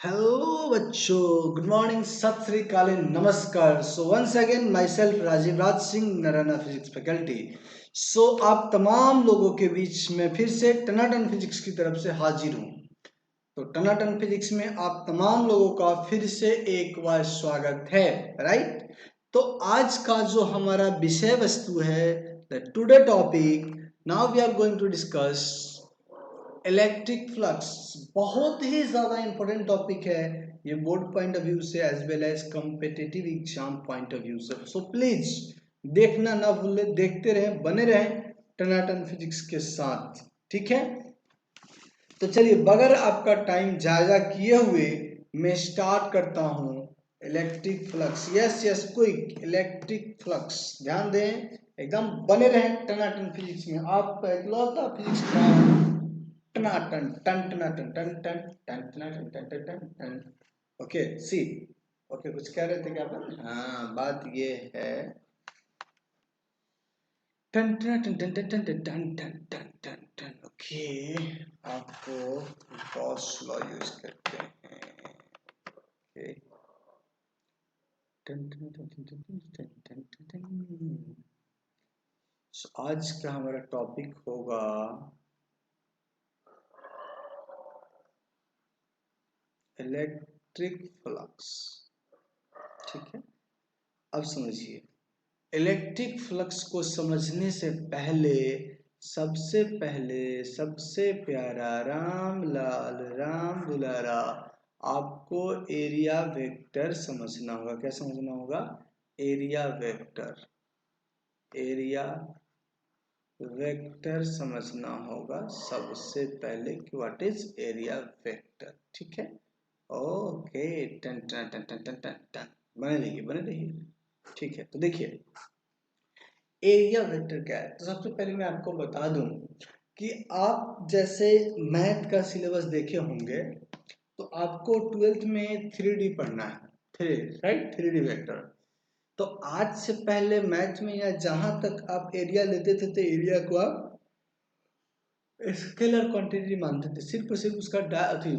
Hello बच्चों, good morning, सत श्री अकाल, नमस्कार। So once again myself Rajiv Raj Singh, Narayana physics faculty. So आप तमाम लोगों के बीच में फिर से टनाटन फिजिक्स की तरफ से हाजिर हूँ। तो टनाटन फिजिक्स में आप तमाम लोगों का फिर से एक बार स्वागत है, राइट। तो आज का जो हमारा विषय वस्तु है, the today topic, now we are going to discuss electric flux. बहुत ही ज्यादा इंपॉर्टेंट टॉपिक है ये, बोर्ड पॉइंट ऑफ व्यू से as well as competitive exam point of view से। सो प्लीज देखना ना भूलें, देखते रहें, बने रहें टनाटन फिजिक्स के साथ, ठीक है। तो चलिए बगैर आपका टाइम जायजा किए हुए मैं स्टार्ट करता हूं। Electric flux, yes yes, quick electric flux, ध्यान दें, एकदम बने रहें टनाटन फिजिक्स में। आपका इकलौता फिजिक्स का टनाटन टन टनाटन टन टन टन टनाटन टन टन टन टन। ओके सी, ओके कुछ कह रहे थे क्या अपन? हाँ, बात ये है टन टन टन टन टन टन टन टन टन टन टन। ओके, आपको गॉस लॉ यूज करते हैं। ओके, टन टन टन टन टन टन टन टन टन। आज का हमारा टॉपिक होगा इलेक्ट्रिक फ्लक्स, ठीक है। अब समझिए, इलेक्ट्रिक फ्लक्स को समझने से पहले सबसे प्यारा राम लाल राम दुलारा, आपको एरिया वेक्टर समझना होगा। क्या समझना होगा? एरिया वेक्टर, एरिया वेक्टर समझना होगा सबसे पहले कि व्हाट इज एरिया वेक्टर, ठीक है। ओके, टन टन टन टन टन टन टन, बने रहिए बने रहिए, ठीक है। तो देखिए एरिया वेक्टर क्या है। तो सबसे पहले मैं आपको बता दूं कि आप जैसे मैथ का सिलेबस देखे होंगे तो आपको 12th में 3D पढ़ना है, थ्री, राइट, 3D वेक्टर। तो आज से पहले मैथ में या जहां तक आप एरिया लेते थे तो एरिया को आप स्केलर क्वांटिटी मानते थे, सिर्फ और सिर्फ उसका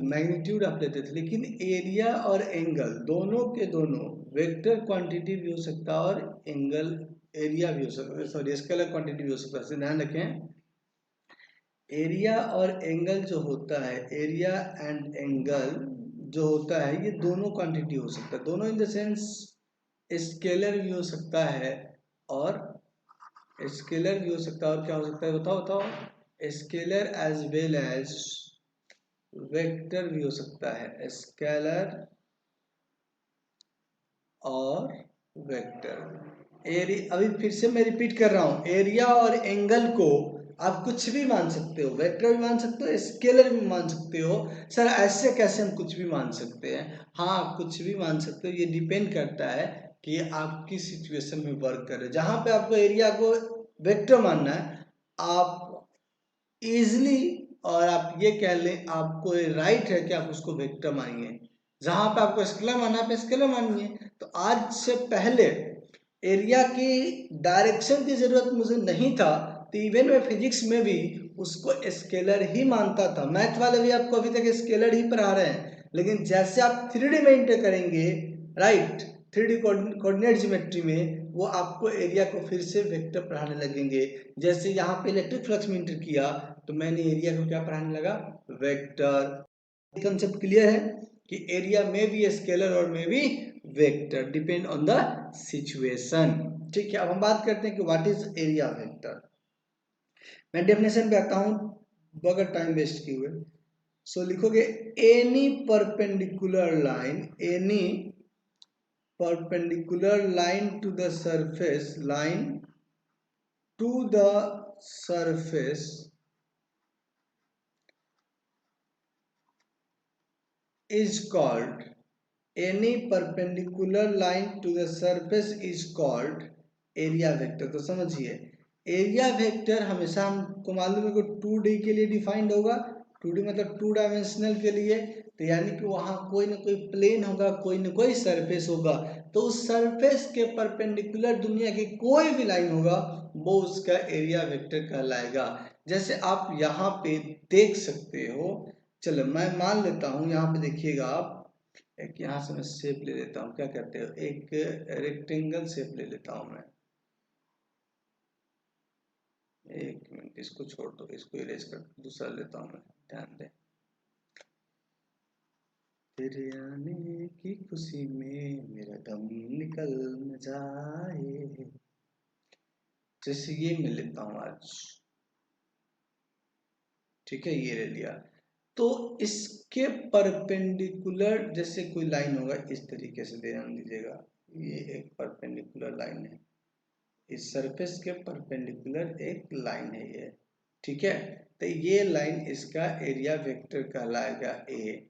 मैग्नीट्यूड आप लेते थे। लेकिन एरिया और एंगल दोनों के दोनों वेक्टर क्वांटिटी भी हो सकता है और एंगल एरिया भी हो सकता है, सॉरी स्केलर क्वांटिटी भी हो सकता है। ध्यान रखें, एरिया और एंगल जो होता है, एरिया एंड एंगल जो होता है, ये दोनों क्वांटिटी हो सकता है। दोनों इन द सेंस स्केलर भी हो सकता है और स्केलर भी हो सकता है, और क्या हो सकता है बताओ बताओ? Scalar as well as vector भी हो सकता है, स्केलर और वेक्टर। एरिया, अभी फिर से मैं रिपीट कर रहा हूं, एरिया और एंगल को आप कुछ भी मान सकते हो, वेक्टर भी मान सकते हो, स्केलर भी मान सकते हो। सर ऐसे कैसे हम कुछ भी मान सकते हैं? हाँ, कुछ भी मान सकते हो, ये डिपेंड करता है कि आपकी सिचुएशन में वर्क कर रहे। जहां पे आपको एरिया को वेक्टर मानना है, आप इजिली, और आप ये कह लें आपको राइट है कि आप उसको वेक्टर मानिए। जहां पे आपको स्केलर मानना है, आप स्केलर मानिए। तो आज से पहले एरिया की डायरेक्शन की जरूरत मुझे नहीं था, तो इवन मैं फिजिक्स में भी उसको स्केलर ही मानता था। मैथ वाले भी आपको अभी तक स्केलर ही पढ़ा रहे हैं, लेकिन जैसे आप 3D में इंटर करेंगे, राइट, 3D कोऑर्डिनेट ज्योमेट्री में, वो आपको एरिया को फिर से वेक्टर पढ़ाने लगेंगे। जैसे यहाँ पे इलेक्ट्रिक फ्लक्स में इंटर किया तो मैंने एरिया को क्या पढ़ाने लगा? वेक्टर। कंसेप्ट क्लियर है कि एरिया में भी स्केलर और में भी vector, depend on the situation, ठीक है। अब हम बात करते हैं कि व्हाट इज एरिया वेक्टर। मैं डेफिनेशन पे आता हूं बगैर टाइम वेस्ट किए हुए। सो लिखोगे any perpendicular line, any perpendicular line to the surface, line to the surface is called, any perpendicular line to the surface is called area vector. तो समझिए एरिया वेक्टर हमेशा हमको मालूम है कि 2D के लिए डिफाइंड होगा। 2D मतलब 2 डायमेंशनल के लिए, तो यानी कि वहां कोई ना कोई प्लेन होगा, कोई ना कोई सरफेस होगा। तो उस सरफेस के परपेंडिकुलर दुनिया की कोई भी लाइन होगा, वो उसका एरिया वेक्टर कहलाएगा। जैसे आप यहाँ पे देख सकते हो, चलो मैं मान लेता हूं, यहाँ पे देखिएगा आप, एक यहाँ से मैं शेप ले लेता हूँ, क्या कहते हो, एक रेक्टेंगल शेप ले लेता हूँ मैं। एक मिनट, इसको छोड़ दो, इसको इरेज कर, दूसरा लेता हूँ मैं, ध्यान दे। तेरे आने की खुशी में मेरा दम निकल न जाए, जैसे ये मैं लेता हूँ आज, ठीक है, ये ले लिया। तो इसके परपेंडिकुलर जैसे कोई लाइन होगा, इस तरीके से ध्यान दीजिएगा, ये एक परपेंडिकुलर लाइन है, इस सरफेस के परपेंडिकुलर एक लाइन है ये, ठीक है। तो ये लाइन इसका एरिया वेक्टर कहलाएगा ए।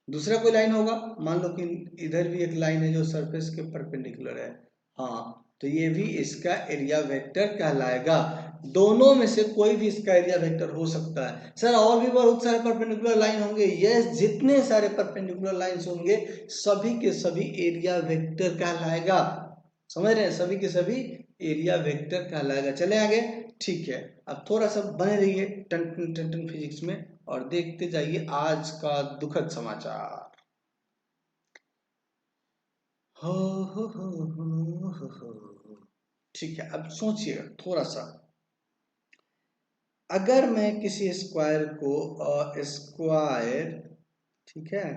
दूसरा कोई लाइन होगा, मान लो कि इधर भी एक लाइन है जो सरफेस के परपेंडिकुलर है, हाँ, तो ये भी इसका एरिया वेक्टर कहलाएगा। दोनों में से कोई भी इसका एरिया वेक्टर हो सकता है। सर और भी बहुत सारे परपेंडिकुलर लाइन होंगे, यस, जितने सारे परपेंडिकुलर लाइंस होंगे सभी के सभी एरिया वेक्टर कहलाएगा। समझ रहे हैं, सभी के सभी एरिया वेक्टर कहलाएगा। चले आगे, ठीक है। अब थोड़ा सा बने रहिए टन टन टन टन फिजिक्स में और देखते जाइए आज का दुखद समाचार। हो हो। ठीक है, अब सोचिएगा थोड़ा सा, अगर मैं किसी स्क्वायर को स्क्वायर, ठीक है,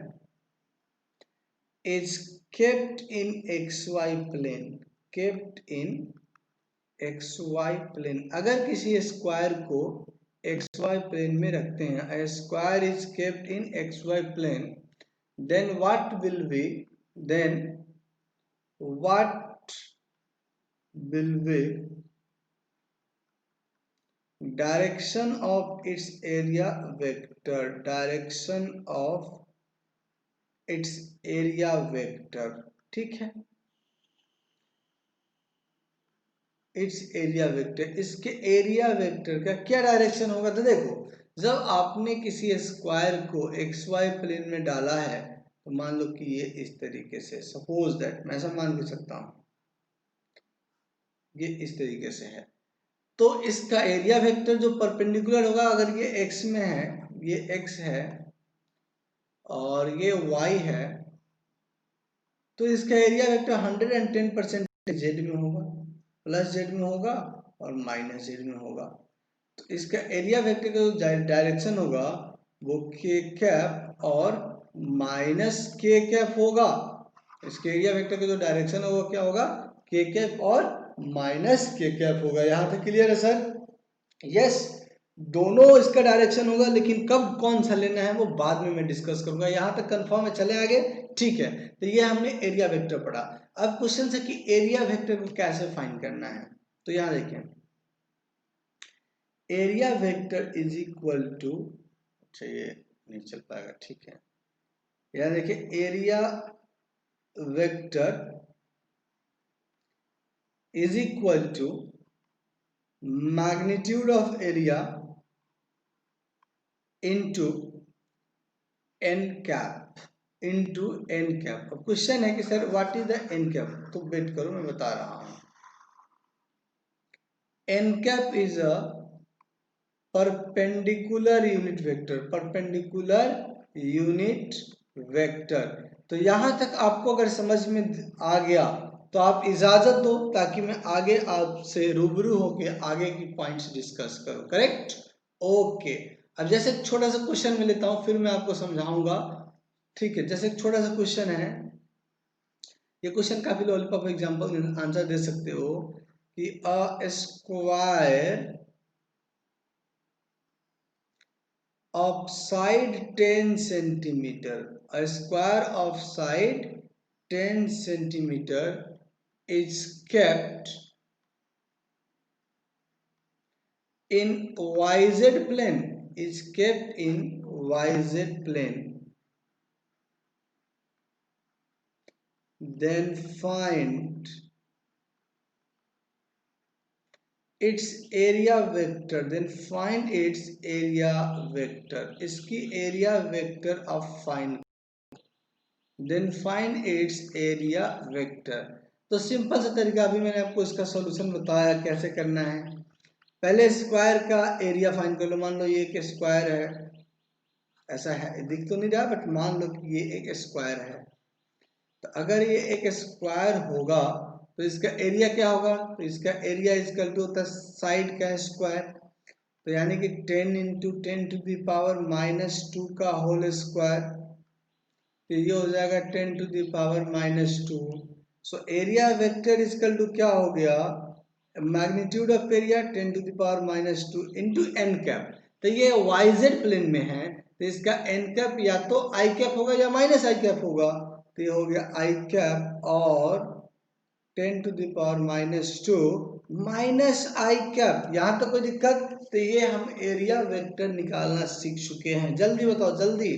is kept in x y plane, kept in x y plane, अगर किसी स्क्वायर को एक्स वाई प्लेन में रखते हैं, square is kept in x y plane, then what will be, then what will be direction of its area vector, direction of its area vector, ठीक है, it's area vector, इसके area vector का क्या direction होगा। तो देखो, जब आपने किसी स्क्वायर को एक्स वाई प्लेन में डाला है, तो मान लो कि ये इस तरीके से, सपोज दैट मैं ऐसा मान के सकता हूं, ये इस तरीके से है, तो इसका एरिया वेक्टर जो परपेंडिकुलर होगा, अगर ये x में है, ये x है और ये y है, तो इसका एरिया वेक्टर 110% z में होगा, प्लस z में होगा और माइनस z में होगा। तो इसका एरिया वेक्टर का जो डायरेक्शन होगा वो k कैप और माइनस k कैप होगा। इसके एरिया वेक्टर का जो डायरेक्शन होगा क्या होगा, k कैप और माइनस k कैप होगा। यहां तक क्लियर है सर? यस, दोनों इसका डायरेक्शन होगा, लेकिन कब कौन सा लेना है वो बाद में मैं डिस्कस करूंगा। यहां तक कंफर्म है? चले आगे, ठीक है। तो ये हमने एरिया वेक्टर पढ़ा। अब क्वेश्चन है कि एरिया वेक्टर को कैसे फाइंड करना है। तो यहां देखिए, area vector is equal to, अच्छा ये नहीं चल पाएगा, ठीक है, यहां देखिए, area vector is equal to magnitude of area into n cap, into n cap. अब क्वेश्चन है कि sir what is the n cap, तो वेट करो मैं बता रहा हूं। N cap is a perpendicular unit vector, perpendicular unit vector. तो यहां तक आपको अगर समझ में आ गया तो आप इजाजत दो, ताकि मैं आगे आपसे रूबरू होके आगे की पॉइंट्स डिस्कस करूं। Correct, okay. अब जैसे एक छोटा सा क्वेश्चन में लेता हूं, फिर मैं आपको समझाऊंगा, ठीक है। जैसे एक छोटा सा क्वेश्चन है, ये क्वेश्चन काफी लॉलीपॉप एग्जांपल आंसर दे सकते हो कि a square of side 10 centimeter, a square of side 10 centimeter is kept in YZ plane, is kept in YZ plane, then find its area vector, then find its area vector, इसकी area vector आप find, then find its area vector। तो simple सा तरीका, अभी मैंने आपको इसका solution बताया कैसे करना है। पहले स्क्वायर का एरिया फाइंड कर लो। मान लो ये एक स्क्वायर है, ऐसा है, दिख तो नहीं रहा बट मान लो कि ये एक स्क्वायर है, तो अगर ये एक स्क्वायर होगा तो इसका एरिया क्या होगा, तो इसका एरिया इक्वल टू होता है साइड का स्क्वायर, तो यानी कि 10 इंटू 10⁻⁻² का होल स्क्वायर, तो ये हो जाएगा 10⁻⁻²। So area vector equal to क्या हो गया, magnitude of area 10⁻⁻² into n cap. तो ये वाईजेड प्लेन में है, तो इसका एन कैप या तो आई कैप होगा या माइनस आई कैप होगा, तो ये हो गया आई कैप और 10⁻⁻² माइनस आई कैप। यहाँ तक कोई दिक्कत, तो ये हम एरिया वेक्टर निकालना सीख चुके हैं। जल्दी बताओ जल्दी,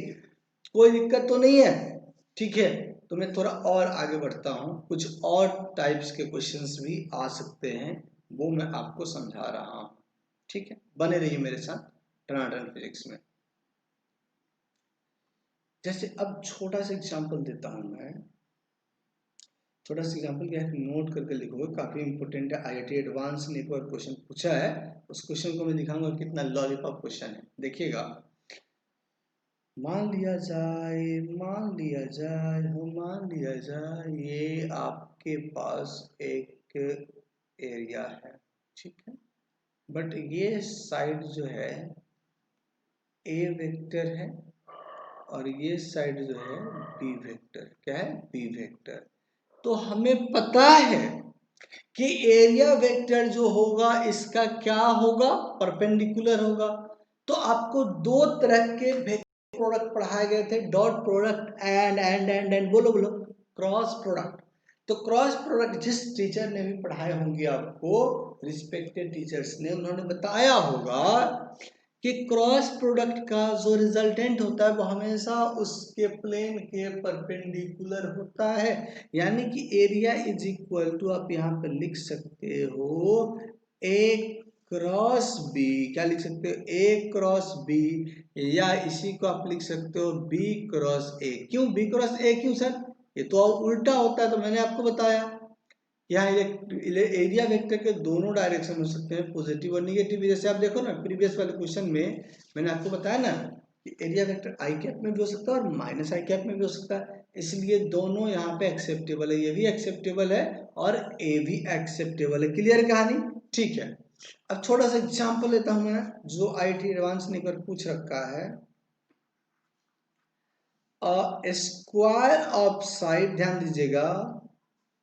कोई दिक्कत तो नहीं है? ठीक है, तो मैं थोड़ा और आगे बढ़ता हूँ, कुछ और टाइप्स के क्वेश्चंस भी आ सकते हैं, वो मैं आपको समझा रहा हूँ। ठीक है, बने रहिए मेरे साथ टनाटन फिजिक्स में। जैसे अब छोटा सा एग्जांपल देता हूँ मैं, छोटा सा एग्जांपल क्या है, नोट करके लिखोगे, काफी इंपॉर्टेंट है। आईआईटी एडवांस ने एक बार क्वेश्चन पूछा है, उस क्वेश्चन को मैं दिखाऊंगा कितना लॉलीपॉप क्वेश्चन है। देखिएगा, मान लिया जाए, मान लिया जाए, हो मान लिया जाए, ये आपके पास एक एरिया है, ठीक है, बट ये साइड जो है ए वेक्टर है और ये साइड जो है बी वेक्टर, क्या है, बी वेक्टर। तो हमें पता है कि एरिया वेक्टर जो होगा इसका क्या होगा, परपेंडिकुलर होगा। तो आपको दो तरह के प्रोडक्ट पढ़ाए गए थे, डॉट प्रोडक्ट एंड बोलो बोलो, क्रॉस प्रोडक्ट। तो क्रॉस प्रोडक्ट जिस टीचर ने भी पढ़ाए होंगे आपको, रिस्पेक्टेड टीचर्स ने, उन्होंने बताया होगा कि क्रॉस प्रोडक्ट का जो रिजल्टेंट होता है वो हमेशा उसके प्लेन के परपेंडिकुलर होता है। यानी कि एरिया इज इक्वल टू, आप यहाँ पर लिख सकते हो ए क्रॉस बी, क्या लिख सकते हो, ए क्रॉस बी, या इसी को आप लिख सकते हो बी क्रॉस ए। क्यों बी क्रॉस ए, क्यों सर, ये तो उल्टा होता है, तो मैंने आपको बताया यहाँ एरिया वेक्टर के दोनों डायरेक्शन हो सकते हैं, पॉजिटिव और निगेटिव। जैसे आप देखो ना प्रीवियस वाले क्वेश्चन में मैंने आपको बताया ना कि एरिया वेक्टर आई कैप में भी हो सकता है और माइनस आई कैप में भी हो सकता है, इसलिए दोनों यहाँ पे एक्सेप्टेबल है, ये भी एक्सेप्टेबल है और ए भी एक्सेप्टेबल है। क्लियर कहानी? ठीक है, अब छोटा सा एग्जाम्पल लेता हूं मैं, जो आईआईटी एडवांस ने कर पूछ रखा है। स्क्वायर ऑफ साइड, ध्यान दीजिएगा,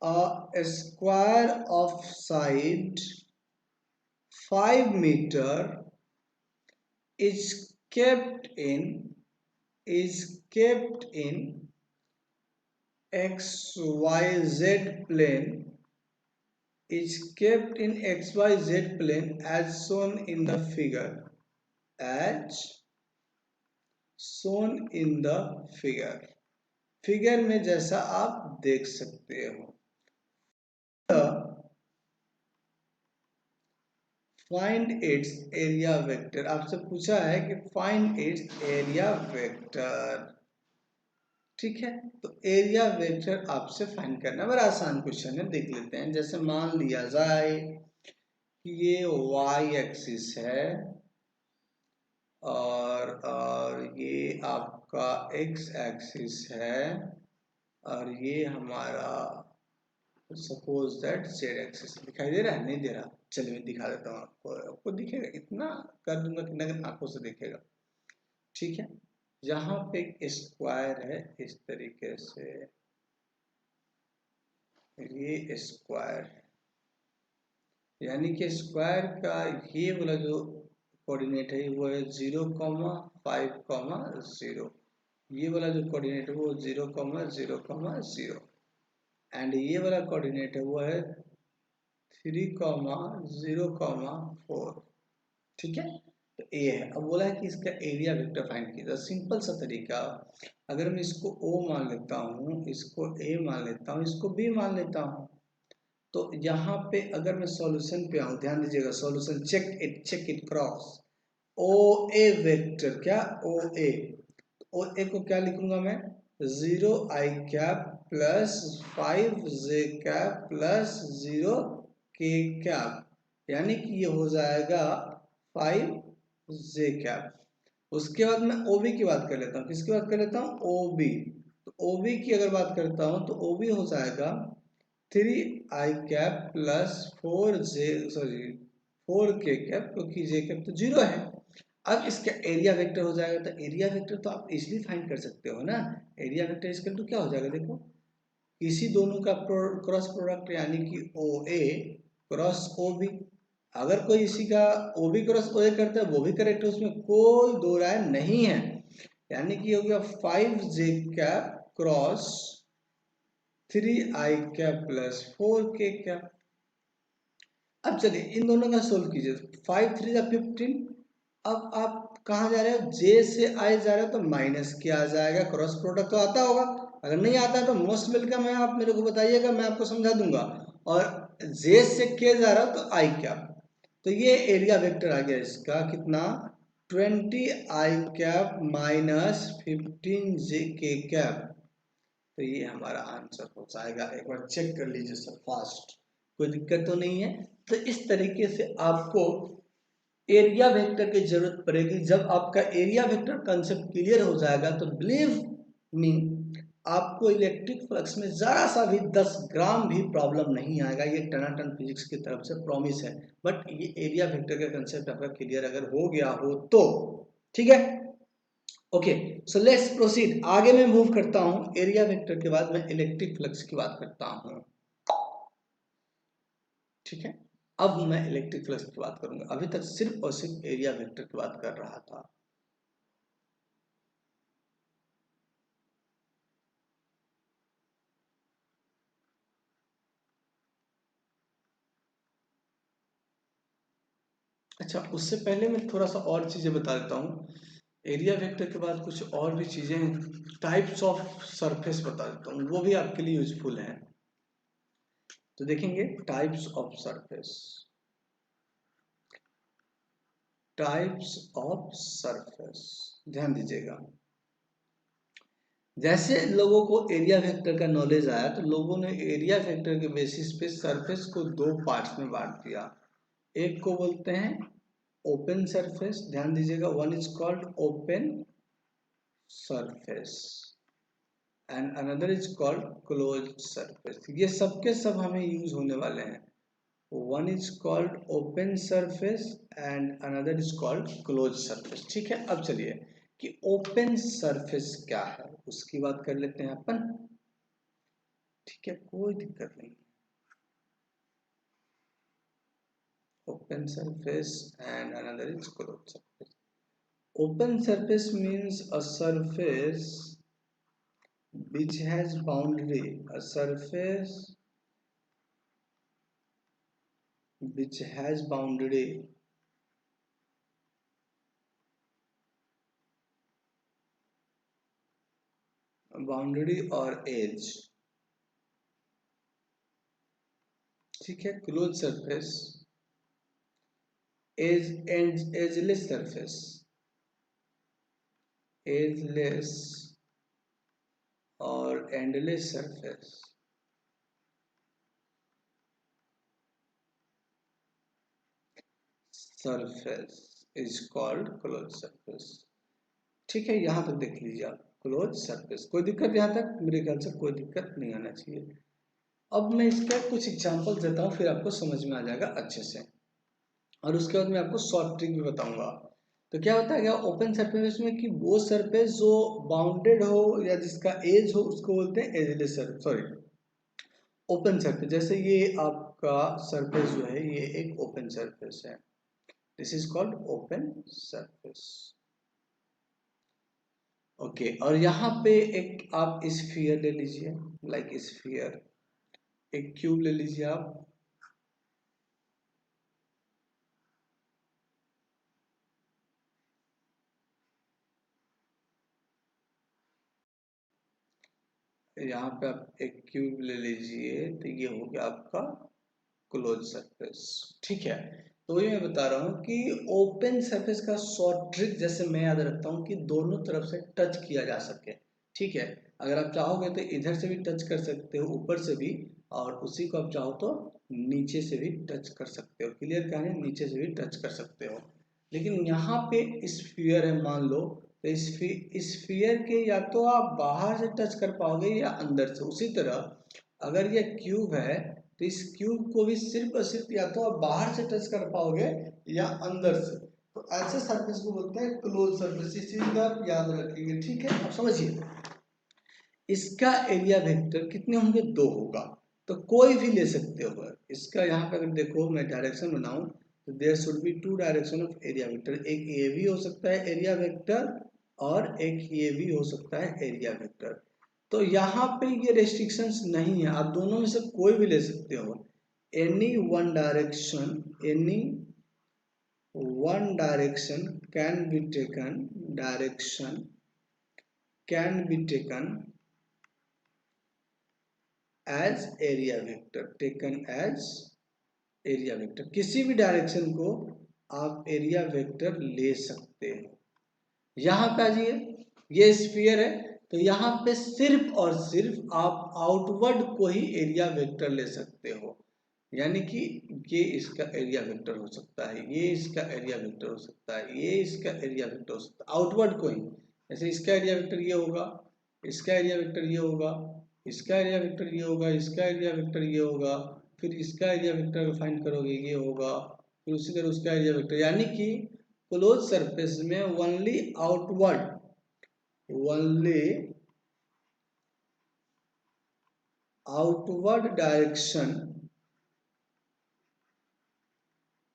a square of side 5 meter is kept in xyz plane, is kept in xyz plane as shown in the figure, as shown in the figure, figure में जैसा आप देख सकते हो। फाइंड इट्स एरिया वेक्टर, आपसे पूछा है कि फाइंड इट्स एरिया वेक्टर, ठीक है। तो एरिया वेक्टर आपसे फाइंड करना, बड़ा आसान क्वेश्चन है, देख लेते हैं। जैसे मान लिया जाए कि ये वाई एक्सिस है और ये आपका एक्स एक्सिस है और ये हमारा सपोज दैट जेड एक्सिस। दिखाई दे रहा है, नहीं दे रहा, चलिए मैं दिखा देता हूँ आपको, आपको दिखेगा, इतना कर दूंगा कि नगद आंखों से दिखेगा, ठीक है। यहाँ पे एक स्क्वायर है इस तरीके से, ये स्क्वायर है, यानी कि स्क्वायर का ये वाला जो कोऑर्डिनेट है वो है 0,5,0, ये वाला जो कोऑर्डिनेट है वो 0,0,0 एंड ये वाला कोऑर्डिनेट है वो है 3,0,4, ठीक है। तो ए है। अब बोला है कि इसका एरिया वेक्टर फाइंड कीजिए। सिंपल सा तरीका, अगर मैं इसको ओ मान लेता हूँ, इसको ए मान लेता हूँ, इसको बी मान लेता हूँ, तो यहाँ पे अगर मैं सॉल्यूशन पे आऊँ, ध्यान दीजिएगा, solution check it cross o a vector, क्या ओ ए, ओ ए को क्या लिखूंगा मैं, 0 आई कैप प्लस 5 जे कैप प्लस 0 के कैप, यानी कि ये हो जाएगा 5 जे कैप। उसके बाद मैं ओबी की बात कर लेता हूँ, किसकी बात कर लेता हूँ, ओबी। तो OB की अगर बात करता हूँ तो OB हो जाएगा 3i cap plus 4k cap, क्योंकि j कैप तो 0 है। अब इसका एरिया वेक्टर हो जाएगा, तो एरिया वेक्टर तो आप इजीली फाइंड कर सकते हो ना। एरिया वेक्टर इसका तो क्या हो जाएगा, देखो किसी दोनों का क्रॉस प्रोडक्ट यानी कि OA क्रॉस OB। अगर कोई इसी का OB क्रॉस OA करता है वो भी करेक्ट है, उसमें कोई दो राय नहीं है। यानी कि हो गया 5j cap cross 3i cap plus 4k cap. अब चलिए इन दोनों का सोल्व कीजिए। 5 3 जा 15। अब आप कहाँ जा रहे हो, J से I जा रहे हो तो माइनस क्या आ जाएगा, क्रॉस प्रोडक्ट तो आता होगा। अगर नहीं आता है तो मोस्ट वेलकम है, आप मेरे को बताइएगा, मैं आपको समझा दूंगा। और J से K जा रहा हो तो I क्या, तो ये एरिया वेक्टर आ गया इसका कितना, 20i cap minus 15j k cap. तो ये हमारा आंसर हो जाएगा। एक बार चेक कर लीजिए सर फास्ट, कोई दिक्कत तो नहीं है। तो इस तरीके से आपको एरिया वेक्टर की जरूरत पड़ेगी। जब आपका एरिया वेक्टर कंसेप्ट क्लियर हो जाएगा तो बिलीव मी, आपको इलेक्ट्रिक फ्लक्स में जरा सा भी 10 ग्राम भी प्रॉब्लम नहीं आएगा। ये टनाटन फिजिक्स की तरफ से प्रॉमिस है। बट ये एरिया वेक्टर का कंसेप्ट आपका क्लियर अगर हो गया हो तो ठीक है। Okay, so let's proceed. आगे मैं मूव करता हूं, एरिया वेक्टर के बाद मैं इलेक्ट्रिक फ्लक्स की बात करता हूं। ठीक है, अब मैं इलेक्ट्रिक फ्लक्स की बात करूंगा। अभी तक सिर्फ और सिर्फ एरिया वेक्टर की बात कर रहा था। अच्छा, उससे पहले मैं थोड़ा सा और चीजें बता देता हूँ। एरिया वेक्टर के बाद कुछ और भी चीजें, टाइप्स ऑफ सरफेस बता देता हूँ, वो भी आपके लिए यूजफुल है। तो देखेंगे types of surface, types of surface, ध्यान दीजिएगा। जैसे लोगों को एरिया वेक्टर का नॉलेज आया तो लोगों ने एरिया वेक्टर के बेसिस पे सरफेस को दो पार्ट्स में बांट दिया। एक को बोलते हैं ओपन सरफेस, ध्यान दीजिएगा, one is called open surface and another is called close surface. ये सब के सब हमें यूज होने वाले हैं। One is called open surface and another is called close surface. ठीक है, अब चलिए कि ओपन सरफेस क्या है उसकी बात कर लेते हैं अपन। ठीक है, कोई दिक्कत नहीं। Open surface and another is close surface. Open surface means a surface which has boundary, a surface which has boundary और एज। ठीक है, close surface, edgeless surface, edgeless और endless surface. Surface is called close surface. ठीक है, यहां तक देख लीजिए आप, क्लोज सरफेस। कोई दिक्कत यहां तक, मेरे ख्याल से कोई दिक्कत नहीं आना चाहिए। अब मैं इसका कुछ एग्जांपल देता हूं, फिर आपको समझ में आ जाएगा अच्छे से, और उसके बाद मैं आपको शॉर्ट ट्रिक भी बताऊंगा। तो क्या होता है, क्या ओपन सरफेस में कि वो सरफेस जो बाउंडेड हो या जिसका एज हो उसको बोलते हैं ageless surface, sorry open surface. जैसे ये आपका सरफेस जो है ये एक ओपन सरफेस है, this is called open surface. Okay, और यहाँ पे एक आप स्फीयर ले लीजिए, लाइक स्फीयर, एक क्यूब ले लीजिए आप। यहाँ पे आप एक क्यूब ले लीजिए, तो ये हो गया आपका क्लोज सरफेस। ठीक है, तो वही मैं बता रहा हूँ कि ओपन सरफेस का शॉर्ट ट्रिक जैसे मैं याद रखता हूँ कि दोनों तरफ से टच किया जा सके। ठीक है, अगर आप चाहोगे तो इधर से भी टच कर सकते हो, ऊपर से भी, और उसी को आप चाहो तो नीचे से भी टच कर सकते हो। क्लियर कहानी, नीचे से भी टच कर सकते हो। लेकिन यहाँ पे स्फीयर है मान लो, तो स्फीयर के या तो आप बाहर से टच कर पाओगे या अंदर से। उसी तरह अगर ये क्यूब है तो इस क्यूब को भी सिर्फ और सिर्फ या तो आप बाहर से टच कर पाओगे या अंदर से। तो ऐसे सरफेस को बोलते हैं क्लोज सरफेस। इस चीज को आप याद रखेंगे, ठीक है। अब समझिए इसका एरिया वेक्टर कितने होंगे, 2 होगा। तो कोई भी ले सकते हो। इसका यहाँ पे अगर देखो मैं डायरेक्शन बनाऊं तो there should be 2 direction of area vector. एक ये भी हो सकता है एरिया वेक्टर और एक ये भी हो सकता है एरिया वेक्टर। तो यहाँ पे ये रेस्ट्रिक्शंस नहीं है, आप दोनों में से कोई भी ले सकते हो। Any one direction can be taken as area vector. किसी भी डायरेक्शन को आप एरिया वेक्टर ले सकते हो। यहां पे आ जाइए, ये स्फीयर है तो यहाँ पे सिर्फ और सिर्फ आप आउटवर्ड को ही एरिया वेक्टर ले सकते हो। यानी कि ये इसका एरिया वेक्टर हो सकता है, ये इसका एरिया वेक्टर हो सकता है, ये इसका एरिया वेक्टर हो सकता है, आउटवर्ड को ही। जैसे इसका एरिया वेक्टर ये होगा, इसका एरिया वेक्टर ये होगा, इसका एरिया वेक्टर ये होगा, इसका एरिया वेक्टर ये होगा, फिर इसका एरिया वेक्टर फाइंड करोगे ये होगा, फिर उसी तरह उसका एरिया वेक्टर। यानी कि क्लोज सरफेस में only outward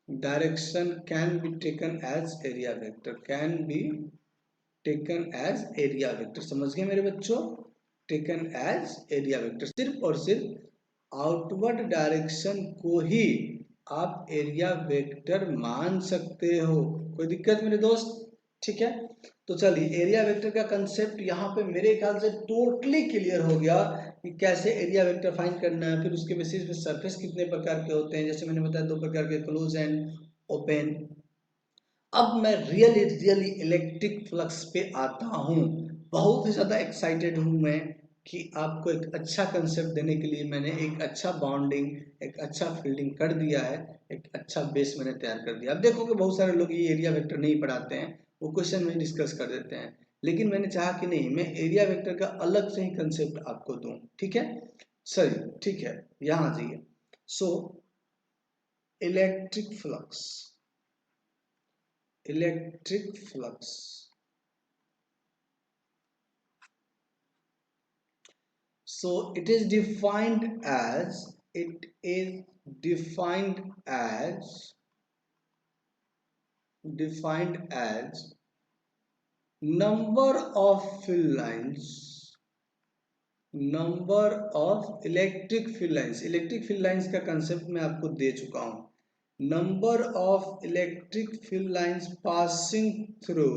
direction can be taken as area vector, समझ गए मेरे बच्चों। टेकन एज एरिया वेक्टर, सिर्फ और सिर्फ आउटवर्ड डायरेक्शन को ही आप एरिया वेक्टर मान सकते हो। कोई दिक्कत मेरे दोस्त, ठीक है। तो चलिए एरिया वेक्टर का कंसेप्ट यहाँ पे मेरे ख्याल से टोटली क्लियर हो गया कि कैसे एरिया वेक्टर फाइंड करना है। फिर उसके बेसिस पे सरफेस कितने प्रकार के होते हैं, जैसे मैंने बताया 2 प्रकार के, क्लोज एंड ओपन। अब मैं रियली इलेक्ट्रिक फ्लक्स पे आता हूँ। बहुत ही ज़्यादा एक्साइटेड हूँ मैं कि आपको एक अच्छा कंसेप्ट देने के लिए मैंने एक अच्छा बाउंडिंग, एक अच्छा फील्डिंग कर दिया है, एक अच्छा बेस मैंने तैयार कर दिया। अब देखोगे बहुत सारे लोग ये एरिया वेक्टर नहीं पढ़ाते हैं, वो क्वेश्चन में डिस्कस कर देते हैं, लेकिन मैंने चाहा कि नहीं, मैं एरिया वेक्टर का अलग से ही कंसेप्ट आपको दूं, ठीक है। सही, ठीक है, यहाँ आ जाइए। So electric flux so it is defined as number of electric field lines का कंसेप्ट मैं आपको दे चुका हूं। Number of electric field lines passing through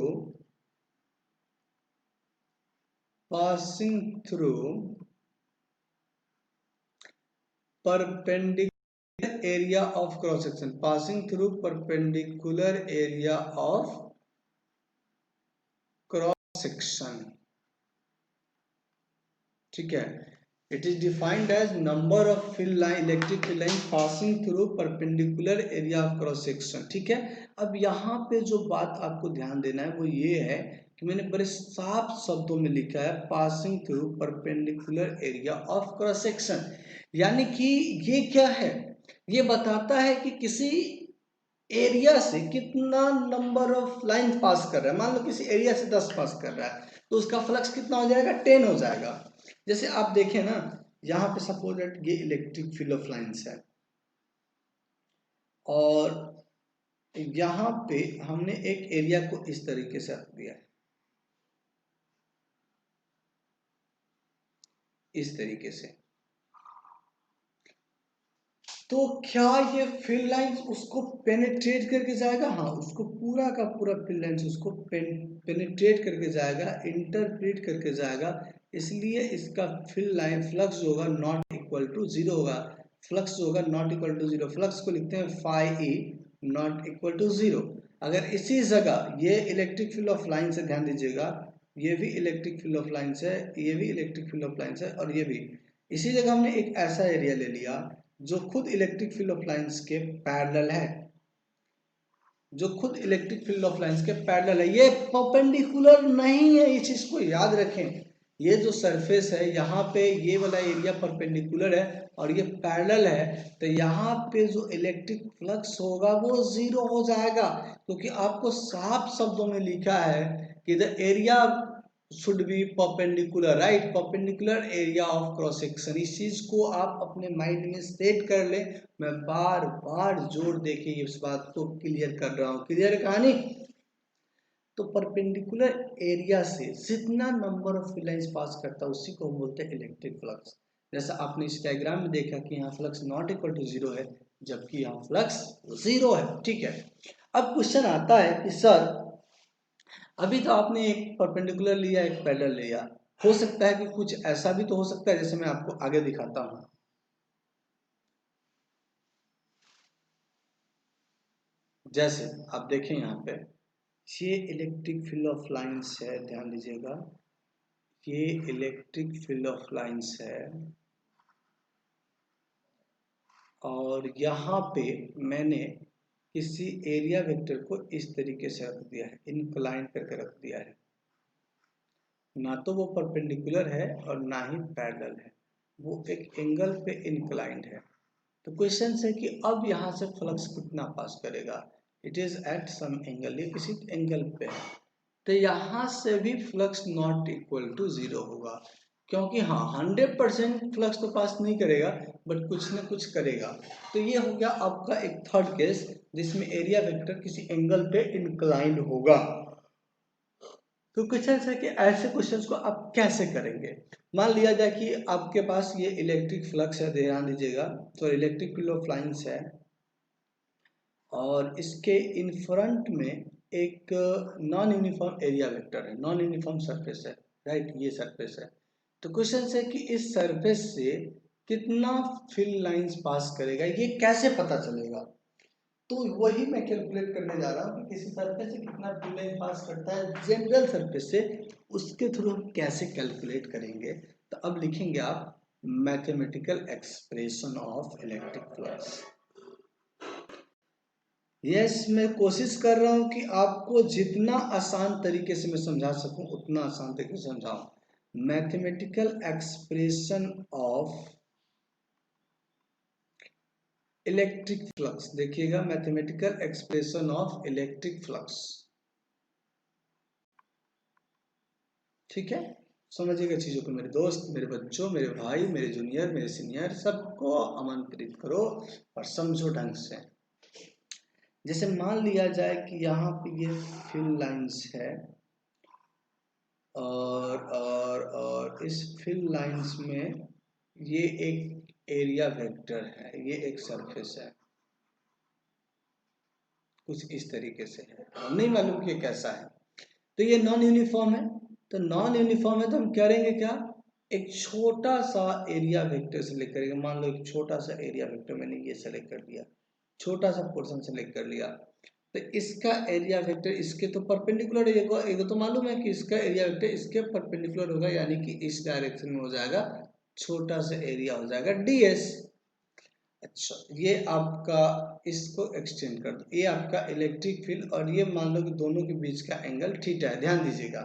perpendicular area of cross section, passing through perpendicular area of cross section, ठीक है। It is defined as number of field line, electric field line passing through perpendicular area of cross section, ठीक है। अब यहाँ पे जो बात आपको ध्यान देना है वो ये है कि मैंने बड़े साफ शब्दों में लिखा है passing through perpendicular area of cross section. यानी कि ये क्या है, ये बताता है कि किसी एरिया से कितना नंबर ऑफ लाइन पास कर रहा है। मान लो किसी एरिया से 10 पास कर रहा है तो उसका फ्लक्स कितना हो जाएगा, 10 हो जाएगा। जैसे आप देखें ना, यहाँ पे सपोज दैट ये इलेक्ट्रिक फील्ड ऑफ लाइंस है और यहाँ पे हमने एक एरिया को इस तरीके से रख दिया है, इस तरीके से। तो क्या ये फील्ड लाइंस उसको पेनिट्रेट करके जाएगा? हाँ, उसको पूरा का पूरा फील्ड लाइंस उसको पेनिट्रेट करके जाएगा, इंटरप्रेट करके जाएगा। इसलिए इसका फील्ड लाइन फ्लक्स जो होगा नॉट इक्वल टू 0 होगा। फ्लक्स जो होगा नॉट इक्वल टू 0, फ्लक्स को लिखते हैं phi E not equal to 0। अगर इसी जगह ये इलेक्ट्रिक फील्ड ऑफ लाइन से ध्यान दीजिएगा, ये भी इलेक्ट्रिक फील्ड ऑफ लाइन है, ये भी इलेक्ट्रिक फील्ड ऑफ लाइन है और ये भी, इसी जगह हमने एक ऐसा एरिया ले लिया जो खुद इलेक्ट्रिक फील्ड ऑफ लाइंस के पैरेलल है। जो खुद इलेक्ट्रिक फील्ड ऑफ लाइंस के पैरेलल है। ये परपेंडिकुलर नहीं है, इस चीज को याद रखें। ये जो सरफेस है यहाँ पे ये वाला एरिया परपेंडिकुलर है और ये पैरेलल है, तो यहाँ पे जो इलेक्ट्रिक फ्लक्स होगा वो जीरो हो जाएगा, क्योंकि आपको साफ शब्दों में लिखा है कि the area should be perpendicular, right, perpendicular area of cross section. इस चीज को आप अपने माइंड में सेट कर लें। मैं बार बार जोर देके इस बात को क्लियर कर रहा हूँ। क्लियर है कहानी? तो परपेंडिकुलर एरिया से जितना नंबर ऑफ लाइंस पास करता है उसी को हम बोलते हैं इलेक्ट्रिक फ्लक्स। जैसा आपने इस डायग्राम में देखा कि यहाँ flux not equal to zero है, जबकि यहाँ फ्लक्स जीरो है। ठीक है, अब क्वेश्चन आता है कि सर अभी तो आपने एक परपेंडिकुलर लिया, एक पैरेलल लिया, हो सकता है कि कुछ ऐसा भी तो हो सकता है, जैसे मैं आपको आगे दिखाता हूं। जैसे आप देखें यहाँ पे ये इलेक्ट्रिक फील्ड ऑफ लाइंस है, ध्यान दीजिएगा, ये इलेक्ट्रिक फील्ड ऑफ लाइंस है और यहाँ पे मैंने किसी एरिया वेक्टर को इस तरीके से रख दिया है, इनक्लाइन करके रख दिया है। ना तो वो परपेंडिकुलर है और ना ही पैरेलल है, वो एक एंगल पे इंक्लाइंड है। तो क्वेश्चन है कि अब यहाँ से फ्लक्स कितना पास करेगा। It is at some angle, ये किसी एंगल पे है, तो यहाँ से भी flux not equal to zero होगा, क्योंकि हाँ 100% फ्लक्स तो पास नहीं करेगा बट कुछ ना कुछ करेगा। तो ये हो गया आपका एक थर्ड केस जिसमें एरिया वेक्टर किसी एंगल पे इंक्लाइंड होगा। तो क्वेश्चन है कि ऐसे क्वेश्चंस को आप कैसे करेंगे। मान लिया जाए कि आपके पास ये इलेक्ट्रिक फ्लक्स है, ध्यान दीजिएगा, तो इलेक्ट्रिक फील्ड ऑफ लाइंस है और इसके इन फ्रंट में एक नॉन यूनिफॉर्म एरिया वेक्टर है, नॉन यूनिफॉर्म सरफेस है, राइट, ये सरफेस है। तो क्वेश्चन है कि इस सरफेस से कितना फील्ड लाइंस पास करेगा, ये कैसे पता चलेगा। तो वही मैं कैलकुलेट करने जा रहा हूँ कि किसी सरफेस से कितना फील्ड लाइन पास करता है जनरल सरफेस से, उसके थ्रू हम कैसे कैलकुलेट करेंगे। तो अब लिखेंगे आप mathematical expression of electric flux. Yes, मैं कोशिश कर रहा हूं कि आपको जितना आसान तरीके से मैं समझा सकूं उतना आसान तरीके से समझाऊं। Mathematical expression of electric flux, देखिएगा, mathematical expression of electric flux. ठीक है, समझिएगा चीजों को मेरे दोस्त, मेरे बच्चों, मेरे भाई, मेरे जूनियर, मेरे सीनियर, सबको आमंत्रित करो और समझो ढंग से। जैसे मान लिया जाए कि यहाँ पे ये फील्ड लाइंस है और इस फील्ड लाइंस में ये एक एरिया वेक्टर है, ये एक सरफेस है, कुछ इस तरीके से है, हम नहीं मालूम कि कैसा है। तो ये नॉन यूनिफॉर्म है, तो नॉन यूनिफॉर्म है तो हम करेंगे क्या, एक छोटा सा एरिया वेक्टर सेलेक्ट करेंगे। मान लो एक छोटा सा एरिया वेक्टर मैंने ये सेलेक्ट कर लिया, छोटा सा पोर्शन सेलेक्ट कर लिया, तो इसका एरिया वेक्टर इसके तो परपेंडिकुलर है, ये तो मालूम है कि इसका एरिया वेक्टर इसके परपेंडिकुलर होगा, यानी कि इस डायरेक्शन में हो जाएगा, छोटा सा एरिया हो जाएगा ds। अच्छा, ये आपका, इसको एक्सटेंड कर दो, ये आपका इलेक्ट्रिक फील्ड और ये मान लो कि दोनों के बीच का एंगल थीटा है। ध्यान दीजिएगा,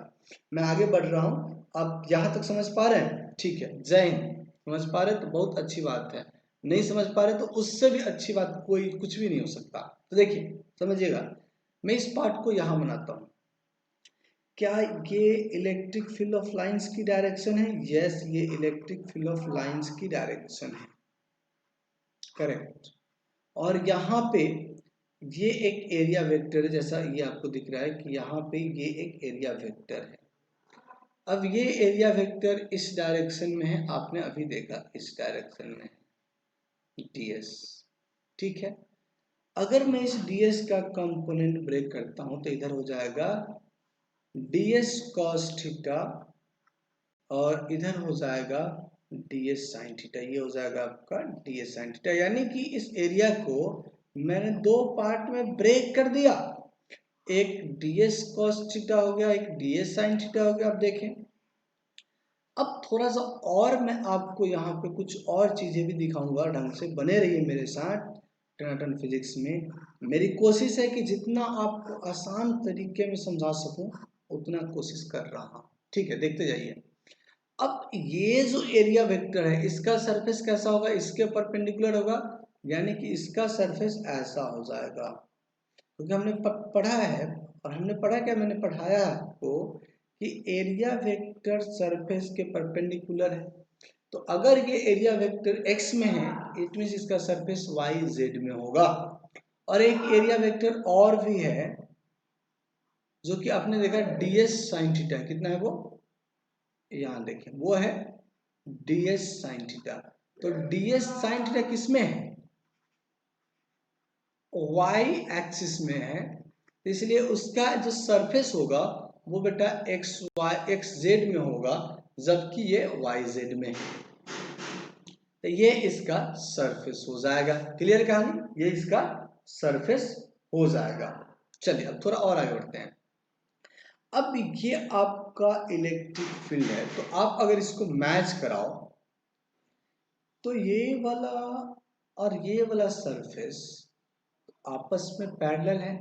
मैं आगे बढ़ रहा हूँ, आप यहाँ तक समझ पा रहे हैं? ठीक है, जय हिंद। समझ पा रहे तो बहुत अच्छी बात है, नहीं समझ पा रहे तो उससे भी अच्छी बात कोई कुछ भी नहीं हो सकता। तो देखिए समझिएगा, मैं इस पार्ट को यहाँ बनाता हूँ। क्या ये इलेक्ट्रिक फील्ड ऑफ लाइंस की डायरेक्शन है? यस, ये इलेक्ट्रिक फील्ड ऑफ लाइंस की डायरेक्शन है, करेक्ट। और यहाँ पे ये एक एरिया वेक्टर है, जैसा ये आपको दिख रहा है कि यहाँ पे ये एक एरिया वेक्टर है। अब ये एरिया वेक्टर इस डायरेक्शन में है, आपने अभी देखा इस डायरेक्शन में ds, ठीक है। अगर मैं इस ds का कंपोनेंट ब्रेक करता हूं तो इधर हो जाएगा ds cos थीटा और इधर हो जाएगा ds sin थीटा, ये हो जाएगा आपका ds sin थीटा, यानी कि इस एरिया को मैंने दो पार्ट में ब्रेक कर दिया, एक ds cos थीटा हो गया, एक ds sin थीटा हो गया। आप देखें, अब थोड़ा सा और मैं आपको यहाँ पे कुछ और चीजें भी दिखाऊंगा, ढंग से बने रहिए मेरे साथ, टनाटन फिजिक्स में। मेरी कोशिश है कि जितना आपको आसान तरीके में समझा सकूं उतना कोशिश कर रहा हूं। ठीक है, देखते जाइए। अब ये जो एरिया वेक्टर है इसका सरफेस कैसा होगा, इसके परपेंडिकुलर होगा, यानी कि इसका सरफेस ऐसा हो जाएगा, क्योंकि हमने पढ़ा है, और हमने पढ़ा क्या, मैंने पढ़ाया आपको कि एरिया वेक्टर सरफेस के परपेंडिकुलर है। तो अगर ये एरिया वेक्टर x में है, इट मींस इसका सरफेस y z में होगा। और एक एरिया वेक्टर और भी है जो कि आपने देखा ds sin थीटा, कितना है वो, यहां देखें, वो है ds sin थीटा। तो ds sin थीटा किस में है, y एक्सिस में है, इसलिए उसका जो सरफेस होगा वो बेटा xz में होगा, जबकि ये yz में है। तो ये इसका सरफेस हो जाएगा। क्लियर कहानी, ये इसका सरफेस हो जाएगा। चलिए अब थोड़ा और आगे बढ़ते हैं। अब ये आपका इलेक्ट्रिक फील्ड है, तो आप अगर इसको मैच कराओ तो ये वाला और ये वाला सरफेस आपस में पैरेलल है,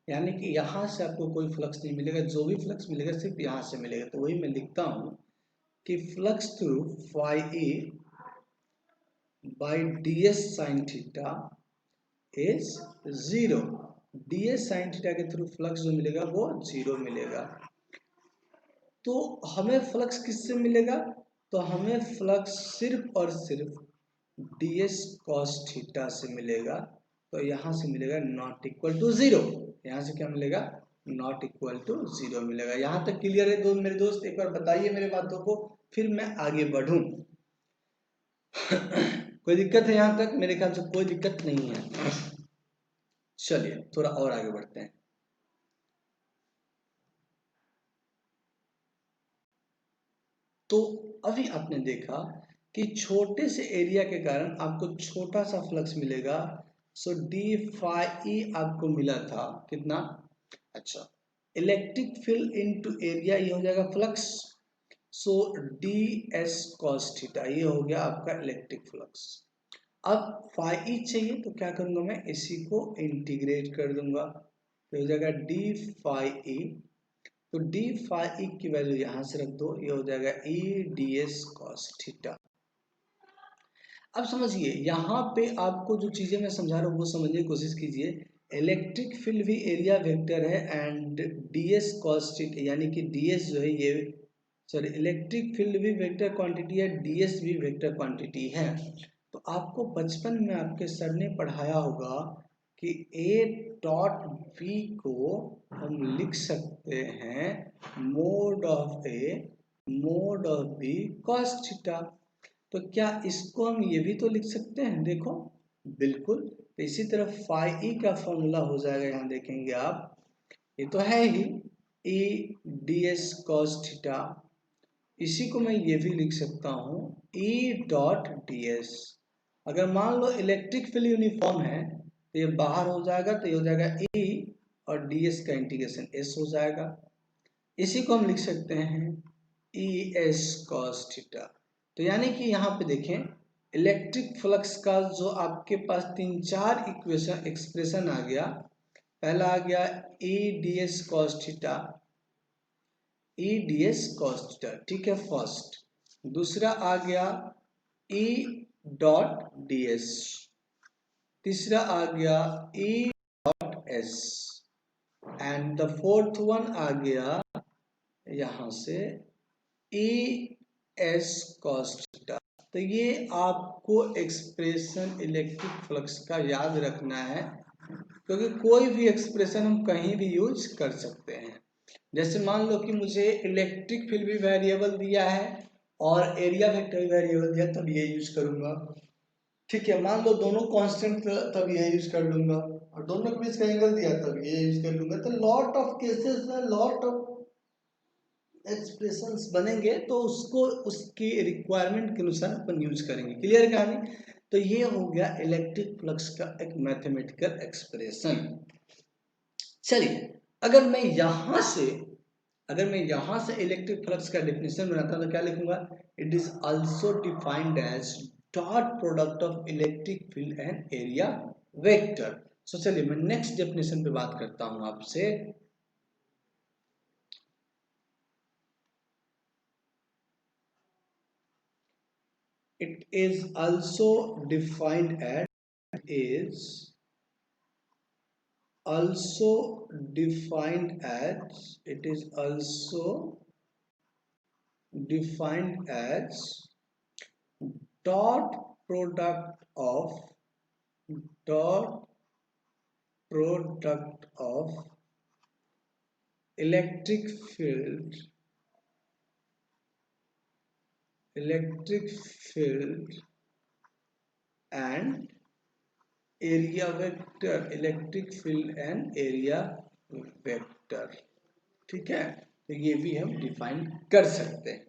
यानी कि यहां से आपको कोई फ्लक्स नहीं मिलेगा, जो भी फ्लक्स मिलेगा सिर्फ यहां से मिलेगा। तो वही मैं लिखता हूं कि flux through phi a by ds sin theta is 0। ds sin theta के थ्रू फ्लक्स जो मिलेगा वो 0 मिलेगा। तो हमें फ्लक्स किससे मिलेगा, तो हमें फ्लक्स सिर्फ और सिर्फ ds cos थीटा से मिलेगा। तो यहां से मिलेगा नॉट इक्वल टू 0, यहां से क्या मिलेगा, नॉट इक्वल टू 0 मिलेगा। यहां तक क्लियर है मेरे दोस्त, एक बार बताइए मेरे बातों को, फिर मैं आगे बढ़ूं। कोई दिक्कत है यहां तक, मेरे ख्याल से कोई दिक्कत नहीं है। चलिए थोड़ा और आगे बढ़ते हैं। तो अभी आपने देखा कि छोटे से एरिया के कारण आपको छोटा सा फ्लक्स मिलेगा। सो डी फाई ई आपको मिला था कितना, अच्छा, इलेक्ट्रिक फील्ड इनटू एरिया ये हो जाएगा फ्लक्स। सो डी एस कॉस थीटा ये हो गया आपका इलेक्ट्रिक फ्लक्स। अब फाई ई चाहिए तो क्या करूंगा मैं, इसी को इंटीग्रेट कर दूंगा, तो हो जाएगा डी फाई ई। तो डी फाई ई की वैल्यू यहां से रख दो, ये हो जाएगा ई डी एस कॉस थीटा। अब समझिए यहाँ पे आपको जो चीजें मैं समझा रहा हूँ वो समझने की कोशिश कीजिए। इलेक्ट्रिक फील्ड भी एरिया वेक्टर है and D S cos theta, यानी कि डी एस जो है ये, सॉरी, इलेक्ट्रिक फील्ड भी वेक्टर क्वांटिटी है, डी एस भी वेक्टर क्वांटिटी है। तो आपको बचपन में आपके सर ने पढ़ाया होगा कि ए डॉट बी को हम लिख सकते हैं mod of a mod of b cos theta. तो क्या इसको हम ये भी तो लिख सकते हैं, देखो, बिल्कुल। तो इसी तरह फाई ई का फॉर्मूला हो जाएगा, यहाँ देखेंगे आप, ये तो है ही E D S cos theta. इसी को मैं ये भी लिख सकता हूँ ई डॉट डी एस। अगर मान लो इलेक्ट्रिक फील्ड यूनिफॉर्म है तो ये बाहर हो जाएगा, तो ये हो जाएगा ई और डी एस का इंटीग्रेशन एस हो जाएगा। इसी को हम लिख सकते हैं ई एस कॉस थीटा। तो यानी कि यहाँ पे देखें, इलेक्ट्रिक फ्लक्स का जो आपके पास 3-4 इक्वेशन एक्सप्रेशन आ गया। पहला आ गया ई डी एस कॉस थीटा, ई डी एस कॉस थीटा, ठीक है, फर्स्ट। दूसरा आ गया ई डॉट डी एस, तीसरा आ गया E dot S, and the fourth one आ गया यहां से ई एस कॉस थीटा। तो ये आपको एक्सप्रेशन इलेक्ट्रिक फ्लक्स का याद रखना है, क्योंकि कोई भी एक्सप्रेशन हम कहीं भी यूज कर सकते हैं। जैसे मान लो कि मुझे इलेक्ट्रिक फील्ड भी वेरिएबल दिया है और एरिया वेक्टर भी वेरिएबल दिया, तब ये यूज करूंगा। ठीक है, मान लो दोनों कांस्टेंट, तब ये यूज कर लूंगा, और दोनों के बीच का एंगल दिया तब ये यूज कर लूंगा। तो लॉट ऑफ केसेस में लॉट ऑफ एक्सप्रेशंस बनेंगे, तो उसको उसकी रिक्वायरमेंट के अनुसार अपन यूज करेंगे। क्लियर कहानी। तो ये हो गया इलेक्ट्रिक फ्लक्स का एक मैथमेटिकल एक्सप्रेशन। चलिए, अगर मैं यहां से इलेक्ट्रिक फ्लक्स का डेफिनेशन बनाता हूं तो क्या लिखूंगा, it is also defined as dot product of electric field and area vector. So चलिए मैं नेक्स्ट डेफिनेशन पे बात करता हूं आपसे। It is also defined as is also defined as it is also defined as dot product of dot product of electric field and area vector, electric field and area vector. ठीक है, तो ये भी हम डिफाइन कर सकते हैं।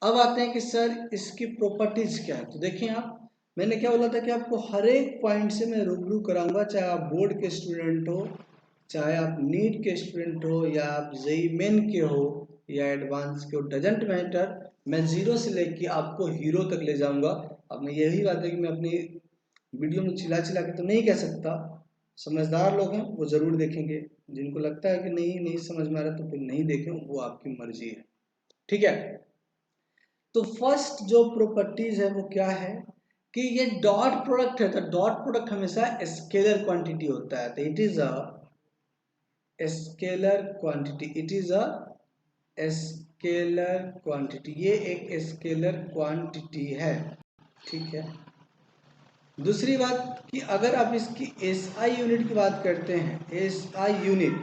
अब आते हैं कि सर इसकी प्रॉपर्टीज क्या है। तो देखिए आप, मैंने क्या बोला था कि आपको हर एक पॉइंट से मैं रूबरू कराऊंगा, चाहे आप बोर्ड के स्टूडेंट हो, चाहे आप नीट के स्टूडेंट हो, या आप जेईई मेन के हो या एडवांस के हो, डजेंट मैटर। मैं जीरो से लेके आपको हीरो तक ले जाऊंगा। अब मैं यही बात है कि मैं अपनी वीडियो में चिल्ला चिल्ला के तो नहीं कह सकता। समझदार लोग हैं वो जरूर देखेंगे, जिनको लगता है कि नहीं नहीं समझ में आ रहा तो फिर नहीं देखें, वो आपकी मर्जी है। ठीक है, तो फर्स्ट जो प्रॉपर्टीज है वो क्या है कि ये डॉट प्रोडक्ट है। तो डॉट प्रोडक्ट हमेशा स्केलर क्वांटिटी होता है। तो it is a scalar quantity, it is a scalar quantity, ये एक स्केलर क्वांटिटी है। ठीक है, दूसरी बात कि अगर आप इसकी एसआई यूनिट की बात करते हैं, एसआई यूनिट,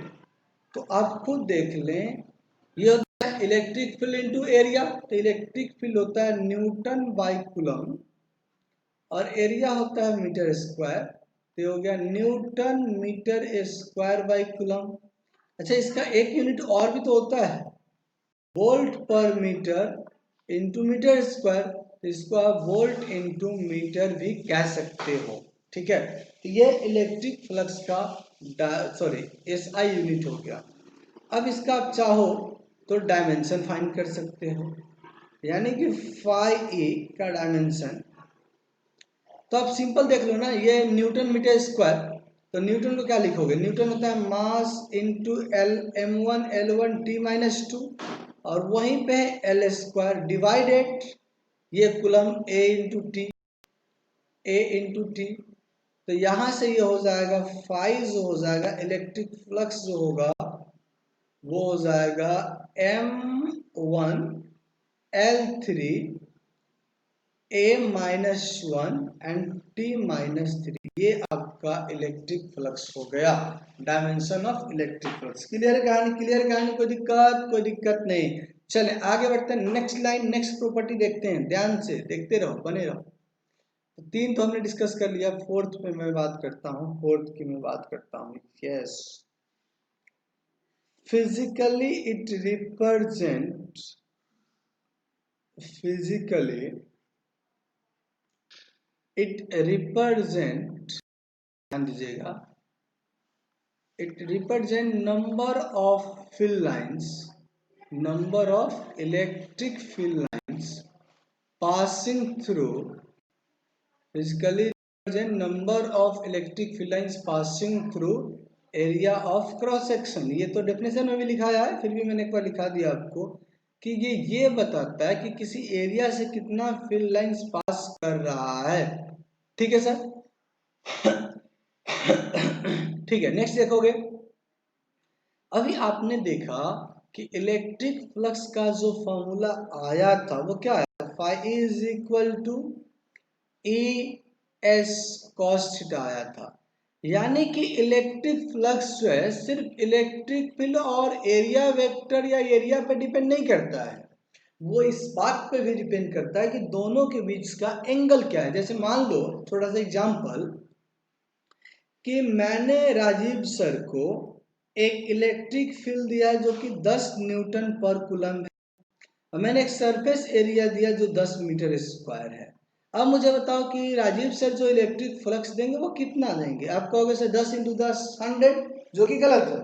तो आप खुद देख लें, ये होता है इलेक्ट्रिक फील्ड इनटू एरिया। तो इलेक्ट्रिक फील्ड होता है न्यूटन बाई कूलम और एरिया होता है मीटर स्क्वायर। तो ये हो गया newton metre square by coulomb. अच्छा, इसका एक यूनिट और भी तो होता है, वोल्ट पर मीटर इंटू मीटर स्क्वायर। तो इसको आप वोल्ट इंटू मीटर भी कह सकते हो। ठीक है, तो ये इलेक्ट्रिक फ्लक्स का एसआई यूनिट हो गया। अब इसका आप चाहो तो डायमेंशन फाइंड कर सकते हो, यानी कि फाई ए का डायमेंशन। तो आप सिंपल देख लो ना, ये न्यूटन मीटर स्क्वायर, तो न्यूटन को क्या लिखोगे, न्यूटन होता है mass into L m1 L1 T-2, और वहीं पे एल स्क्वायर डिवाइडेड ये coulomb A into T, A into T. तो यहां से ये हो जाएगा फाई, जो हो जाएगा इलेक्ट्रिक फ्लक्स जो होगा वो हो जाएगा m1 L3 A-1 and T-3। ये आपका इलेक्ट्रिक फ्लक्स हो गया, dimension of electric flux. Clear कहानी, क्लियर कहानी, कोई दिक्कत नहीं। चले आगे बढ़ते हैं, नेक्स्ट लाइन नेक्स्ट प्रॉपर्टी देखते हैं, ध्यान से देखते रहो, बने रहो। तो तीन तो हमने डिस्कस कर लिया, फोर्थ पे मैं बात करता हूँ, फोर्थ की मैं बात करता हूँ। Yes, physically it represents physically it represent ध्यान दीजिएगा, it represent number of field lines, number of electric field lines passing through, physically represent number of electric field lines passing through area of cross section. ये तो definition में भी लिखा है, फिर भी मैंने एक बार लिखा दिया आपको कि ये बताता है कि किसी एरिया से कितना फील्ड लाइंस पास कर रहा है। ठीक है सर, ठीक है, नेक्स्ट देखोगे। अभी आपने देखा कि इलेक्ट्रिक फ्लक्स का जो फॉर्मूला आया था वो क्या है, phi is equal to E S cos theta आया था। यानी कि इलेक्ट्रिक फ्लक्स जो है सिर्फ इलेक्ट्रिक फील्ड और एरिया वेक्टर या एरिया पे डिपेंड नहीं करता है, वो इस बात पे भी डिपेंड करता है कि दोनों के बीच का एंगल क्या है। जैसे मान लो थोड़ा सा एग्जांपल कि मैंने राजीव सर को एक इलेक्ट्रिक फील्ड दिया जो कि 10 न्यूटन पर कूलम है, और मैंने एक सरफेस एरिया दिया जो 10 मीटर स्क्वायर है। अब मुझे बताओ कि राजीव सर जो इलेक्ट्रिक फ्लक्स देंगे वो कितना देंगे। आप कहोगे सर 10 इंटू 10 100, जो कि गलत है।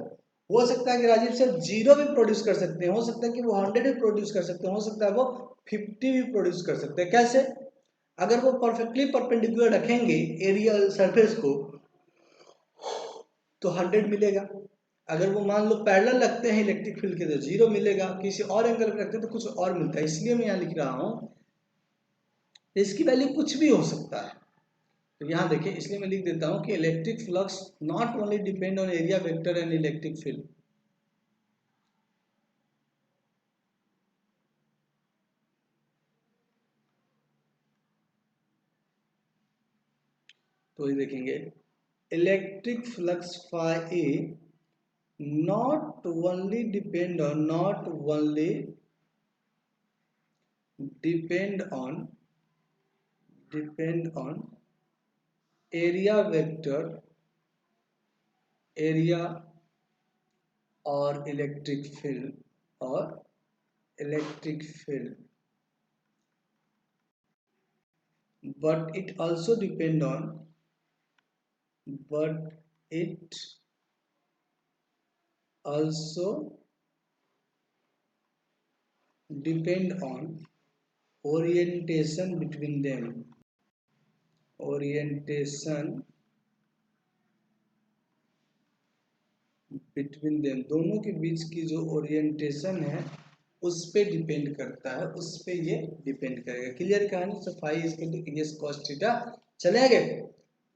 हो सकता है कि राजीव सर 0 भी प्रोड्यूस कर सकते हैं, हो सकता है कि वो 100 भी प्रोड्यूस कर सकते हैं, हो सकता है वो 50 भी प्रोड्यूस कर सकते हैं। कैसे, अगर वो परफेक्टली परपेंडिकुलर रखेंगे एरिया सरफेस को, तो 100 मिलेगा। अगर वो मान लो पैरेलल रखते हैं इलेक्ट्रिक फील्ड के तो 0 मिलेगा, किसी और एंगल पर रखते हैं तो कुछ और मिलता है। इसलिए मैं यहाँ लिख रहा हूँ, इसकी वैल्यू कुछ भी हो सकता है। तो यहाँ देखिए, इसलिए मैं लिख देता हूँ कि electric flux not only depend on area vector and electric field. तो ये देखेंगे, electric flux phi A not only depend on area vector, area और electric field, but it also depend on orientation between them, दोनों के बीच की जो orientation है उस पे डिपेंड करता है, उस पे ये डिपेंड करेगा। क्लियर कहानी? So phi is equal to S cos theta. चले आगे।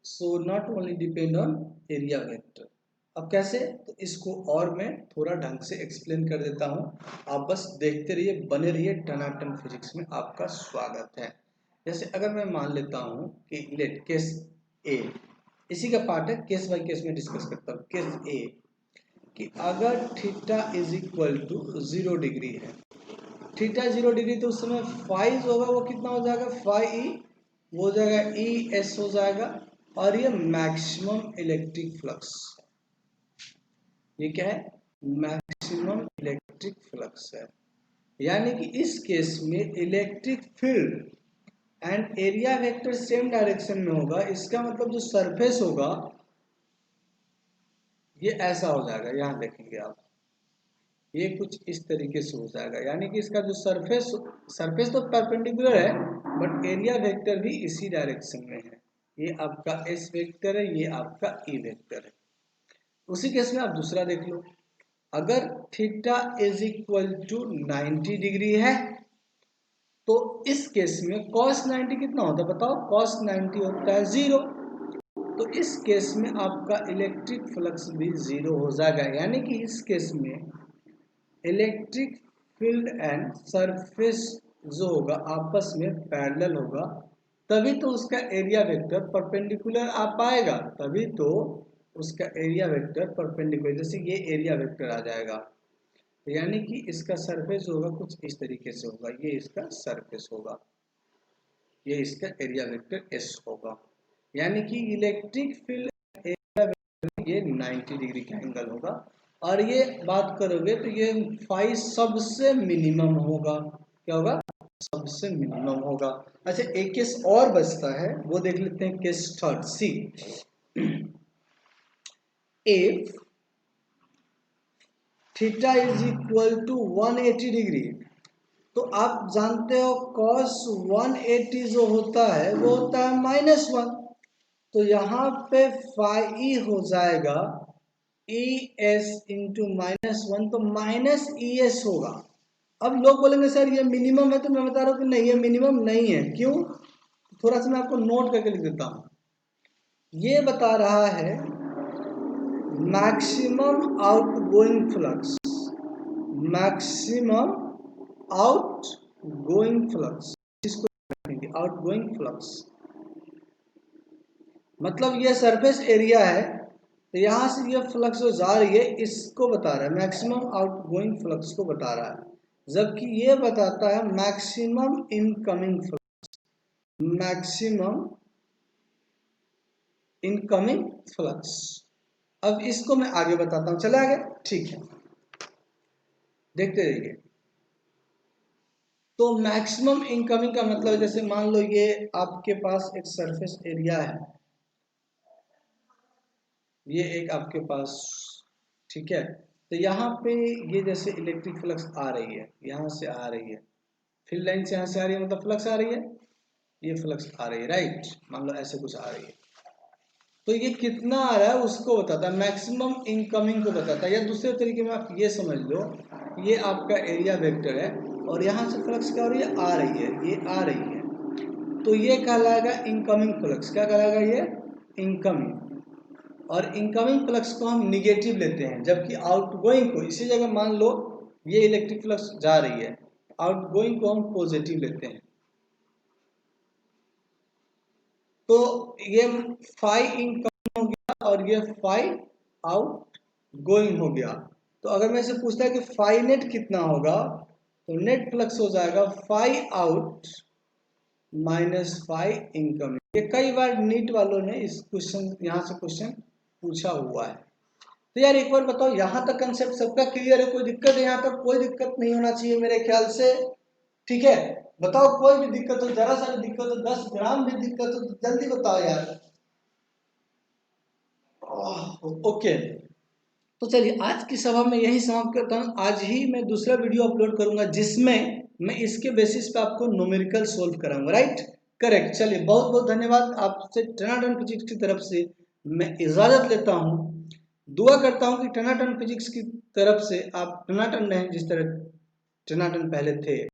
So not only depend on area vector. अब कैसे? तो इसको और मैं थोड़ा ढंग से एक्सप्लेन कर देता हूँ, आप बस देखते रहिए, बने रहिए। टनाटन फिजिक्स में आपका स्वागत है। जैसे अगर मैं मान लेता हूँ कि लेट केस ए, इसी का पार्ट है, केस बाय केस में डिस्कस करता हूँ। केस ए कि अगर theta is equal to 0 degree है, थीटा 0 डिग्री, तो उस समय फाई होगा वो कितना हो जाएगा? फाई ई वो हो जाएगा ई एस हो जाएगा, और ये मैक्सिमम इलेक्ट्रिक फ्लक्स, ये क्या है? मैक्सिमम इलेक्ट्रिक फ्लक्स है। यानी कि इस केस में electric field and area vector same direction में होगा। इसका मतलब जो सरफेस होगा ये ऐसा हो जाएगा। यहां देखेंगे आप, ये कुछ इस तरीके से हो जाएगा। यानी कि इसका जो सरफेस तो परपेंडिकुलर है, बट एरिया वेक्टर भी इसी डायरेक्शन में है। ये आपका एस वेक्टर है, ये आपका ई वेक्टर है। उसी केस में आप दूसरा देख लो, अगर theta is equal to 90 degree है, तो इस केस में cos 90 कितना होता है बताओ? cos 90 होता है 0। तो इस केस में आपका इलेक्ट्रिक फ्लक्स भी 0 हो जाएगा। यानी कि इस केस में इलेक्ट्रिक फील्ड एंड सरफेस जो होगा आपस में पैरेलल होगा, तभी तो उसका एरिया वेक्टर परपेंडिकुलर आ पाएगा, तभी तो उसका एरिया वेक्टर परपेंडिकुलर, जैसे ये एरिया वेक्टर आ जाएगा। यानी कि इसका सरफेस होगा कुछ इस तरीके से होगा, ये इसका सरफेस होगा, ये इसका एरिया वेक्टर एस होगा। यानी कि इलेक्ट्रिक फील्ड एरिया वेक्टर ये 90 डिग्री का एंगल होगा। और ये बात करोगे तो ये फाई सबसे मिनिमम होगा। क्या होगा? सबसे मिनिमम होगा। अच्छा, एक केस और बचता है, वो देख लेते हैं। Case third c, if theta is equal to 180 degree, तो आप जानते हो cos 180 जो होता है वो होता है -1। तो यहाँ पे फाई हो जाएगा ई एस इंटू -1, तो माइनस ई एस होगा। अब लोग बोलेंगे सर ये मिनिमम है, तो मैं बता रहा हूँ कि नहीं, ये मिनिमम नहीं है। क्यों? थोड़ा सा मैं आपको नोट करके लिख देता हूँ। ये बता रहा है maximum outgoing flux, maximum outgoing flux, इसको आउटगोइंग फ्लक्स मतलब ये सरफेस एरिया है, तो यहां से ये फ्लक्स जो जा रही है इसको बता रहा है, मैक्सिमम आउटगोइंग फ्लक्स को बता रहा है। जबकि ये बताता है maximum incoming flux, maximum incoming flux. अब इसको मैं आगे बताता हूं, चले आगे, ठीक है, देखते रहिए। तो मैक्सिमम इनकमिंग का मतलब, जैसे मान लो ये आपके पास एक सरफेस एरिया है, ये एक आपके पास, ठीक है। तो यहाँ पे ये जैसे इलेक्ट्रिक फ्लक्स आ रही है, यहाँ से आ रही है, फील्ड लाइन से यहाँ से आ रही है, मतलब फ्लक्स आ रही है, ये फ्लक्स आ रही है, राइट। मान लो ऐसे कुछ आ रही है, तो ये कितना आ रहा है उसको बताता है, मैक्सिमम इनकमिंग को बताता है। या दूसरे तरीके में आप ये समझ लो, ये आपका एरिया वेक्टर है और यहाँ से फ्लक्स क्या हो रही है, आ रही है, ये आ रही है, तो ये कहलाएगा इनकमिंग फ्लक्स। क्या कहलाएगा ये, इनकमिंग। और इनकमिंग फ्लक्स को हम निगेटिव लेते हैं, जबकि आउटगोइंग को, इसी जगह मान लो ये इलेक्ट्रिक फ्लक्स जा रही है, आउटगोइंग को हम पॉजिटिव लेते हैं। तो ये फाई इनकमिंग हो गया और ये फाई आउट गोइंग हो गया। तो अगर मैं से पूछता है कि फाई नेट कितना होगा, तो नेट फ्लक्स हो जाएगा phi out minus phi incoming. ये कई बार नीट वालों ने इस क्वेश्चन, यहाँ से क्वेश्चन पूछा हुआ है। तो यार एक बार बताओ, यहाँ तक कंसेप्ट सबका क्लियर है, कोई दिक्कत है? यहाँ तक कोई दिक्कत नहीं होना चाहिए मेरे ख्याल से, ठीक है? बताओ, कोई भी दिक्कत हो, जरा सा भी दिक्कत हो, 10 ग्राम भी दिक्कत हो तो जल्दी बताओ यार। ओके, तो चलिए आज की सभा में यही समाप्त करता हूँ। आज ही मैं दूसरा वीडियो अपलोड करूंगा जिसमें मैं इसके बेसिस पे आपको न्यूमेरिकल सोल्व कराऊंगा। Right, correct. चलिए, बहुत बहुत धन्यवाद। आपसे टनाटन फिजिक्स की तरफ से मैं इजाजत लेता हूँ। दुआ करता हूँ कि टनाटन फिजिक्स की तरफ से आप टनाटन रहें जिस तरह टनाटन पहले थे।